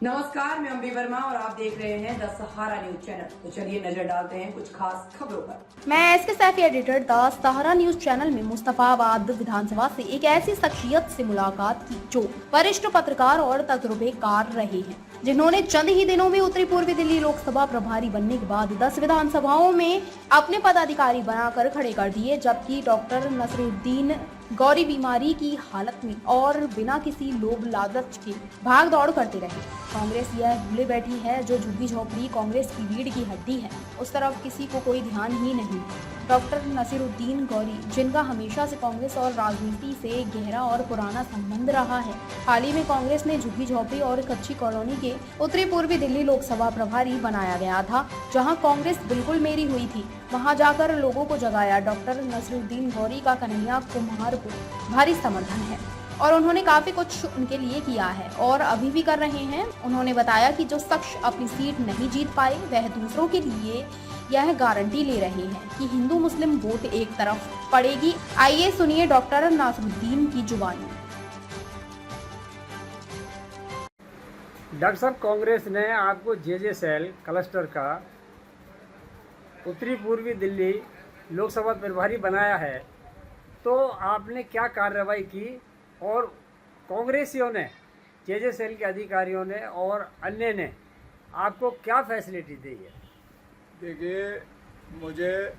नमस्कार, मैं अम्बी वर्मा और आप देख रहे हैं द सहारा न्यूज चैनल। तो चलिए नजर डालते हैं कुछ खास खबरों पर। मैं SK Saifi editor the Sahara news channel में मुस्तफाबाद विधानसभा से एक ऐसी शख्सियत से मुलाकात की जो वरिष्ठ पत्रकार और तजुर्बेकार रहे हैं, जिन्होंने चंद ही दिनों में उत्तरी पूर्वी दिल्ली लोकसभा प्रभारी बनने के बाद 10 विधानसभाओं में अपने पदाधिकारी बनाकर खड़े कर दिए, जबकि डॉक्टर नसरुद्दीन गौरी बीमारी की हालत में और बिना किसी लोभ लालच के भाग दौड़ करते रहे। कांग्रेस यह भूले बैठी है जो झुग्गी झोपड़ी कांग्रेस की रीढ़ की हड्डी है, उस तरफ किसी को कोई ध्यान ही नहीं। डॉक्टर नसीरुद्दीन गौरी, जिनका हमेशा से कांग्रेस और राजनीति से गहरा और पुराना संबंध रहा है, हाल ही में कांग्रेस ने झुग्गी झोपड़ी और कच्ची कॉलोनी के उत्तरी पूर्वी दिल्ली लोकसभा प्रभारी बनाया गया था, जहां कांग्रेस बिल्कुल मेरी हुई थी। वहां जाकर लोगों को जगाया। डॉक्टर नसीरुद्दीन गौरी का कन्हैया कुमार को भारी समर्थन है और उन्होंने काफी कुछ उनके लिए किया है और अभी भी कर रहे हैं। उन्होंने बताया कि जो शख्स अपनी सीट नहीं जीत पाए वह दूसरों के लिए यह गारंटी ले रहे हैं कि हिंदू मुस्लिम वोट एक तरफ पड़ेगी। आइए सुनिए डॉक्टर नसीरुद्दीन की जुबानी। डॉक्टर साहब, कांग्रेस ने आपको जे सेल क्लस्टर का उत्तरी पूर्वी दिल्ली लोकसभा प्रभारी बनाया है, तो आपने क्या कार्रवाई की और कांग्रेसियों ने, जे सेल के अधिकारियों ने और अन्य ने आपको क्या फैसिलिटी दी है? देखिए, मुझे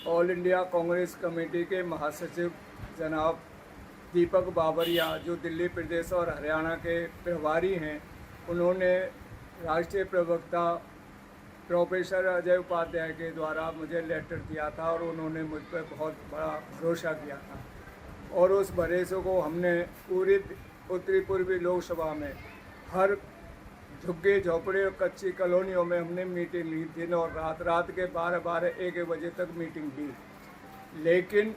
ऑल इंडिया कांग्रेस कमेटी के महासचिव जनाब दीपक बाबरिया, जो दिल्ली प्रदेश और हरियाणा के प्रभारी हैं, उन्होंने राष्ट्रीय प्रवक्ता प्रोफेसर अजय उपाध्याय के द्वारा मुझे लेटर दिया था और उन्होंने मुझ पर बहुत बड़ा भरोसा किया था और उस भरोसे को हमने पूरी उत्तरी पूर्वी लोकसभा में हर झुग्गी झोपड़ी और कच्ची कॉलोनियों में हमने मीटिंग ली, दिन और रात के 12-1 बजे तक मीटिंग ली। लेकिन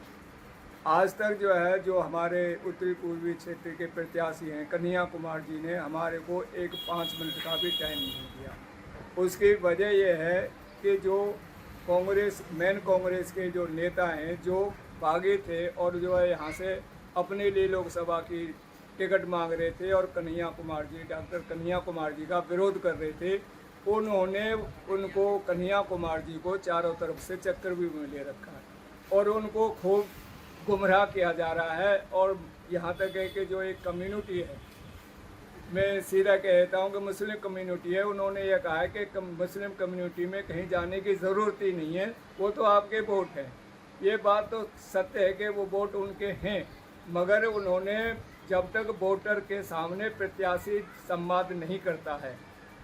आज तक जो हमारे उत्तरी पूर्वी क्षेत्र के प्रत्याशी हैं कन्हैया कुमार जी ने हमारे को 5 मिनट का भी टाइम नहीं दिया। उसकी वजह यह है कि जो मेन कांग्रेस के जो नेता हैं जो भागे थे और जो है यहाँ से अपने लिए लोकसभा की टिकट मांग रहे थे और डॉक्टर कन्हैया कुमार जी का विरोध कर रहे थे, उन्होंने उनको कन्हैया कुमार जी को चारों तरफ से चक्रव्यूह में ले रखा है और उनको खूब गुमराह किया जा रहा है। और यहाँ तक है कि जो एक कम्युनिटी है, मैं सीधा कहता हूँ कि मुस्लिम कम्युनिटी है, उन्होंने ये कहा है कि मुस्लिम कम्युनिटी में कहीं जाने की ज़रूरत ही नहीं है, वो तो आपके वोट हैं। ये बात तो सत्य है कि वो वोट उनके हैं, मगर उन्होंने जब तक वोटर के सामने प्रत्याशी संवाद नहीं करता है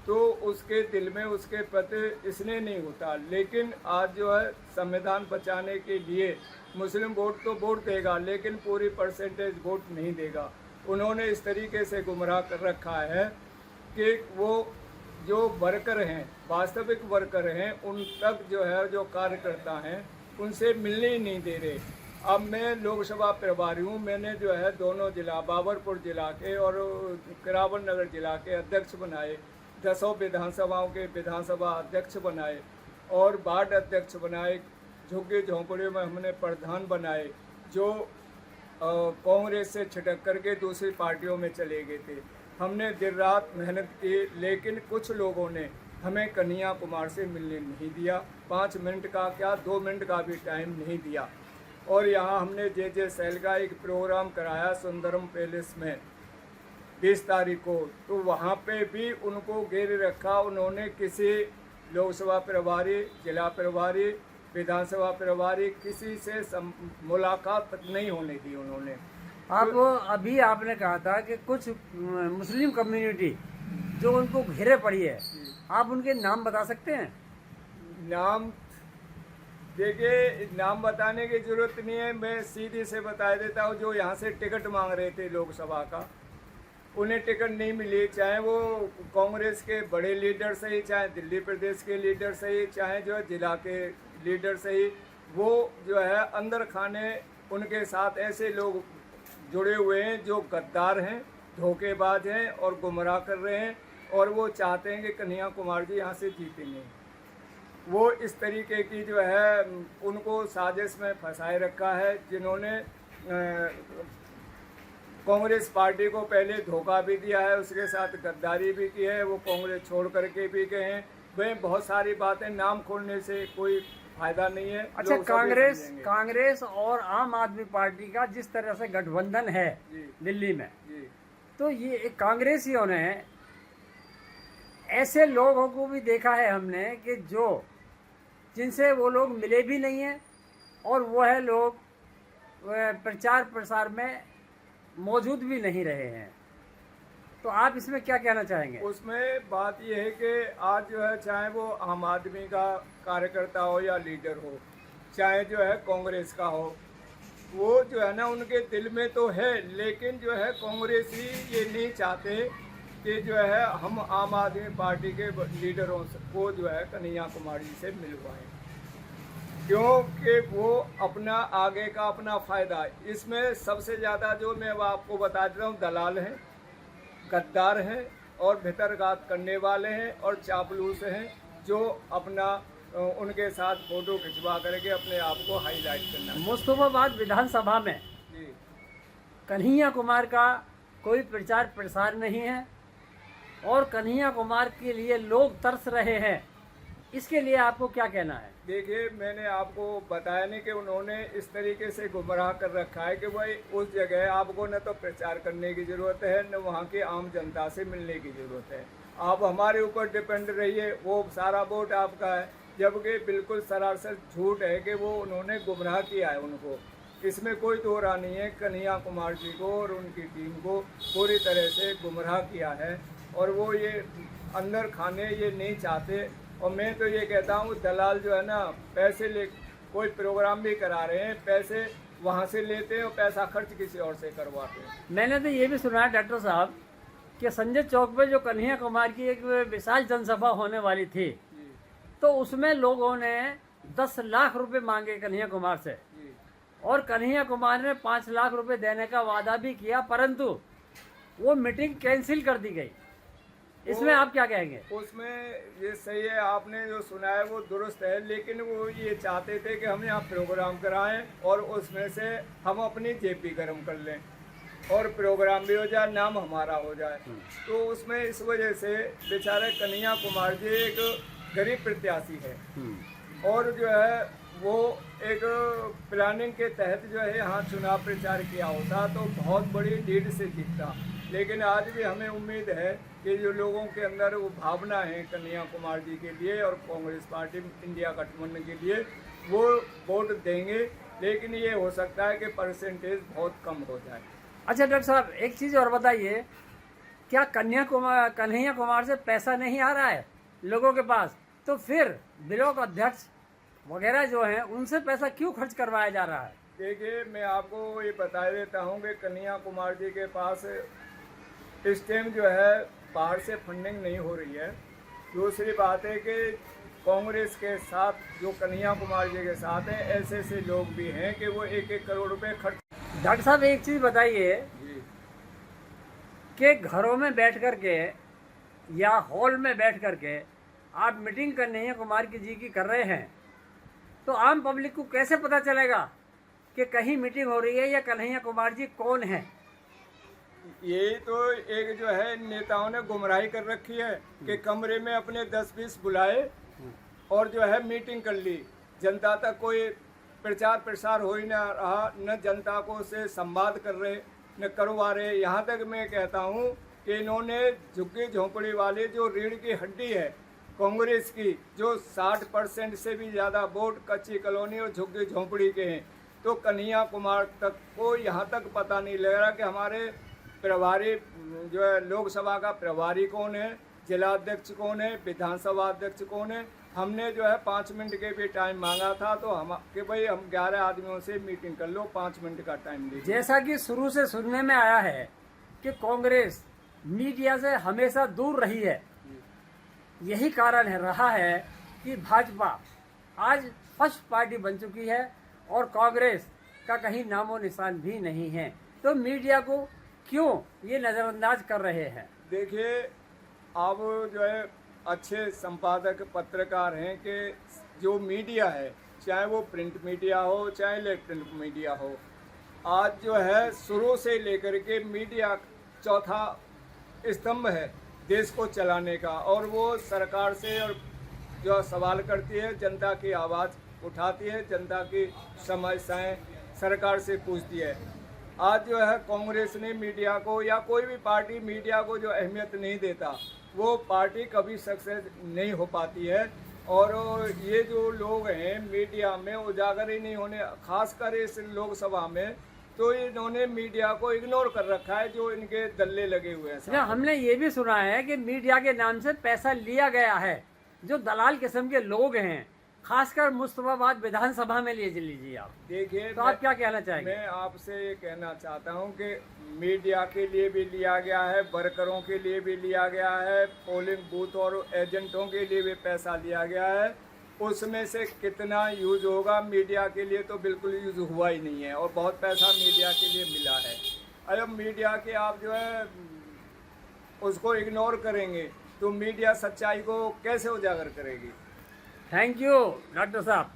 तो उसके दिल में उसके प्रति स्नेह नहीं होता। लेकिन आज जो है संविधान बचाने के लिए मुस्लिम वोट तो वोट देगा लेकिन पूरी परसेंटेज वोट नहीं देगा। उन्होंने इस तरीके से गुमराह कर रखा है कि वो जो वर्कर हैं, वास्तविक वर्कर हैं, उन तक जो कार्यकर्ता हैं उनसे मिलने ही नहीं दे रहे। अब मैं लोकसभा प्रभारी हूँ, मैंने दोनों जिला बाबरपुर जिला के और करावल नगर जिला के अध्यक्ष बनाए, 10 विधानसभाओं के विधानसभा अध्यक्ष बनाए और वार्ड अध्यक्ष बनाए, झुग्गी झोंपड़ियों में हमने प्रधान बनाए जो कांग्रेस से छिटक करके दूसरी पार्टियों में चले गए थे। हमने दिन रात मेहनत की, लेकिन कुछ लोगों ने हमें कन्हैया कुमार से मिलने नहीं दिया। 5 मिनट का क्या 2 मिनट का भी टाइम नहीं दिया। और यहाँ हमने जे सेल का एक प्रोग्राम कराया सुंदरम पैलेस में 20 तारीख को, तो वहाँ पे भी उनको घेरे रखा। उन्होंने किसी लोकसभा प्रभारी, जिला प्रभारी, विधानसभा प्रभारी किसी से मुलाकात तक नहीं होने दी उन्होंने। अभी आपने कहा था कि कुछ मुस्लिम कम्युनिटी जो उनको घेरे पड़ी है, आप उनके नाम बता सकते हैं? नाम देखिए, नाम बताने की जरूरत नहीं है, मैं सीधे से बता देता हूँ। जो यहाँ से टिकट मांग रहे थे लोकसभा का, उन्हें टिकट नहीं मिली, चाहे वो कांग्रेस के बड़े लीडर से ही, चाहे दिल्ली प्रदेश के लीडर से ही, चाहे जिला के लीडर से ही, वो अंदर खाने उनके साथ ऐसे लोग जुड़े हुए हैं जो गद्दार हैं, धोखेबाज हैं और गुमराह कर रहे हैं और वो चाहते हैं कि कन्हैया कुमार जी यहाँ से जीतेंगे। वो इस तरीके की उनको साजिश में फंसाए रखा है, जिन्होंने कांग्रेस पार्टी को पहले धोखा भी दिया है, उसके साथ गद्दारी भी की है, वो कांग्रेस छोड़ करके भी गए हैं। वह बहुत सारी बातें नाम खोलने से कोई फायदा नहीं है। अच्छा, लोग सभी समझेंगे। कांग्रेस और आम आदमी पार्टी का जिस तरह से गठबंधन है जी। दिल्ली में, जी तो ये कांग्रेसियों ने ऐसे लोगों को भी देखा है हमने कि जिनसे वो लोग मिले भी नहीं हैं और वह लोग प्रचार प्रसार में मौजूद भी नहीं रहे हैं। तो आप इसमें क्या कहना चाहेंगे? उसमें बात यह है कि आज जो है, चाहे वो आम आदमी का कार्यकर्ता हो या लीडर हो, चाहे जो है कांग्रेस का हो, वो जो है ना उनके दिल में तो है, लेकिन जो है कांग्रेसी ये नहीं चाहते कि जो है हम आम आदमी पार्टी के लीडरों को जो है कन्हैया कुमार जी से मिलवाएं, क्योंकि वो अपना आगे का अपना फ़ायदा। इसमें सबसे ज़्यादा जो मैं आपको बता देता हूँ, दलाल हैं, गद्दार हैं और भितरघात करने वाले हैं और चापलूस हैं, जो अपना उनके साथ फोटो खिंचवा करके अपने आप को हाईलाइट करना। मुस्तफाबाद विधानसभा में जी कन्हैया कुमार का कोई प्रचार प्रसार नहीं है और कन्हैया कुमार के लिए लोग तरस रहे हैं, इसके लिए आपको क्या कहना है? देखिए, मैंने आपको बताया नहीं कि उन्होंने इस तरीके से गुमराह कर रखा है कि भाई उस जगह आपको न तो प्रचार करने की ज़रूरत है, न वहाँ की आम जनता से मिलने की ज़रूरत है। आप हमारे ऊपर डिपेंड रहिए, वो सारा वोट आपका है, जबकि बिल्कुल सरासर झूठ है कि वो उन्होंने गुमराह किया है उनको। इसमें कोई दो राय नहीं है, कन्हैया कुमार जी को और उनकी टीम को पूरी तरह से गुमराह किया है और वो ये अंदर खाने ये नहीं चाहते। और मैं तो ये कहता हूँ, दलाल जो है ना, पैसे ले कोई प्रोग्राम भी करा रहे हैं, पैसे वहाँ से लेते हैं और पैसा खर्च किसी और से करवाते हैं। मैंने तो ये भी सुना है डॉक्टर साहब कि संजय चौक पे जो कन्हैया कुमार की एक विशाल जनसभा होने वाली थी, तो उसमें लोगों ने 10 लाख रुपए मांगे कन्हैया कुमार से और कन्हैया कुमार ने 5 लाख रुपए देने का वादा भी किया, परंतु वो मीटिंग कैंसिल कर दी गई। इसमें आप क्या कहेंगे? उसमें ये सही है, आपने जो सुना है वो दुरुस्त है, लेकिन वो ये चाहते थे कि हम यहाँ प्रोग्राम कराएं और उसमें से हम अपनी जेब भी गर्म कर लें और प्रोग्राम भी हो जाए, नाम हमारा हो जाए। तो उसमें इस वजह से बेचारे कन्हैया कुमार जी एक गरीब प्रत्याशी है और जो है वो एक प्लानिंग के तहत जो है यहाँ चुनाव प्रचार किया होता तो बहुत बड़ी लीड से जीतता। लेकिन आज भी हमें उम्मीद है कि जो लोगों के अंदर वो भावना है कन्हैया कुमार जी के लिए और कांग्रेस पार्टी इंडिया गठबंधन के लिए, वो वोट देंगे, लेकिन ये हो सकता है कि परसेंटेज बहुत कम हो जाए। अच्छा डॉक्टर साहब, एक चीज़ और बताइए, क्या कन्हैया कुमार से पैसा नहीं आ रहा है लोगों के पास, तो फिर ब्लॉक अध्यक्ष वगैरह जो हैं उनसे पैसा क्यों खर्च करवाया जा रहा है? देखिए, मैं आपको ये बता देता हूँ कि कन्हैया कुमार जी के पास इस टाइम जो है बाहर से फंडिंग नहीं हो रही है। दूसरी बात है कि कांग्रेस के साथ जो कन्हैया कुमार जी के साथ हैं, ऐसे ऐसे लोग भी हैं कि वो 1-1 करोड़ रुपए खर्च। डॉक्टर साहब, एक चीज़ बताइए कि घरों में बैठ कर के या हॉल में बैठ कर के आप मीटिंग कन्हैया कुमार जी की कर रहे हैं, तो आम पब्लिक को कैसे पता चलेगा कि कहीं मीटिंग हो रही है या कन्हैया कुमार जी कौन है? ये तो एक जो है नेताओं ने गुमराही कर रखी है कि कमरे में अपने 10-20 बुलाए और जो है मीटिंग कर ली, जनता तक कोई प्रचार प्रसार हो ही ना रहा, न जनता को से संवाद कर रहे न करवा रहे। यहाँ तक मैं कहता हूँ कि इन्होंने झुग्गी झोंपड़ी वाले जो रीढ़ की हड्डी है कांग्रेस की, जो 60% से भी ज़्यादा वोट कच्ची कॉलोनी और झुग्गी झोंपड़ी के हैं, तो कन्हैया कुमार तक को यहाँ तक पता नहीं लग रहा कि हमारे प्रभारी जो है लोकसभा का प्रभारी कौन है, जिला अध्यक्ष कौन है, विधानसभा अध्यक्ष कौन है। हमने जो है 5 मिनट के भी टाइम मांगा था तो हम कि भाई हम 11 आदमियों से मीटिंग कर लो, 5 मिनट का टाइम दीजिए। जैसा कि शुरू से सुनने में आया है कि कांग्रेस मीडिया से हमेशा दूर रही है, यही कारण रहा है कि भाजपा आज फर्स्ट पार्टी बन चुकी है और कांग्रेस का कहीं नामो निशान भी नहीं है। तो मीडिया को क्यों ये नज़रअंदाज कर रहे हैं? देखिए, आप जो है अच्छे संपादक पत्रकार हैं कि जो मीडिया है, चाहे वो प्रिंट मीडिया हो चाहे इलेक्ट्रॉनिक मीडिया हो, आज जो है शुरू से लेकर के मीडिया चौथा स्तंभ है देश को चलाने का, और वो सरकार से और जो सवाल करती है, जनता की आवाज़ उठाती है, जनता की समस्याएं सरकार से पूछती है। आज जो है कांग्रेस ने मीडिया को, या कोई भी पार्टी मीडिया को जो अहमियत नहीं देता, वो पार्टी कभी सक्सेस नहीं हो पाती है। और ये जो लोग हैं मीडिया में उजागर ही नहीं होने, खासकर इस लोकसभा में, तो इन्होंने मीडिया को इग्नोर कर रखा है, जो इनके दल्ले लगे हुए हैं। हमने ये भी सुना है कि मीडिया के नाम से पैसा लिया गया है, जो दलाल किस्म के लोग हैं, खासकर मुस्तफाबाद विधानसभा में लीजिए आप। देखिए, तो आप क्या कहना चाहेंगे? मैं आपसे ये कहना चाहता हूँ कि मीडिया के लिए भी लिया गया है, वर्करों के लिए भी लिया गया है, पोलिंग बूथ और एजेंटों के लिए भी पैसा लिया गया है। उसमें से कितना यूज होगा मीडिया के लिए, तो बिल्कुल यूज हुआ ही नहीं है, और बहुत पैसा मीडिया के लिए मिला है। अरे मीडिया के आप जो है उसको इग्नोर करेंगे तो मीडिया सच्चाई को कैसे उजागर करेगी? थैंक यू डॉक्टर साहब।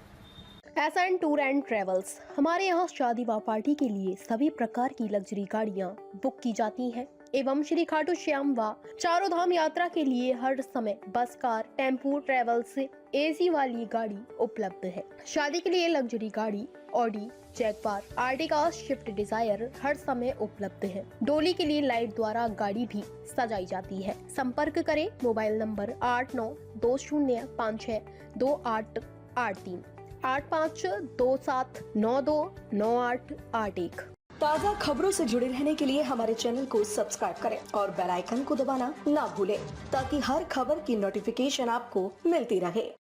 SN टूर एंड ट्रेवल्स, हमारे यहाँ शादी व पार्टी के लिए सभी प्रकार की लग्जरी गाड़ियाँ बुक की जाती हैं एवं श्री खाटू श्याम व चारों धाम यात्रा के लिए हर समय बस, कार, टेम्पू, ट्रेवल्स AC वाली गाड़ी उपलब्ध है। शादी के लिए लग्जरी गाड़ी Audi, Jaguar, Ertiga, Swift Dzire हर समय उपलब्ध है। डोली के लिए लाइट द्वारा गाड़ी भी सजाई जाती है। संपर्क करें मोबाइल नंबर 8920562883 8527929881। ताज़ा खबरों से जुड़े रहने के लिए हमारे चैनल को सब्सक्राइब करें और बेल आइकन को दबाना ना भूलें, ताकि हर खबर की नोटिफिकेशन आपको मिलती रहे।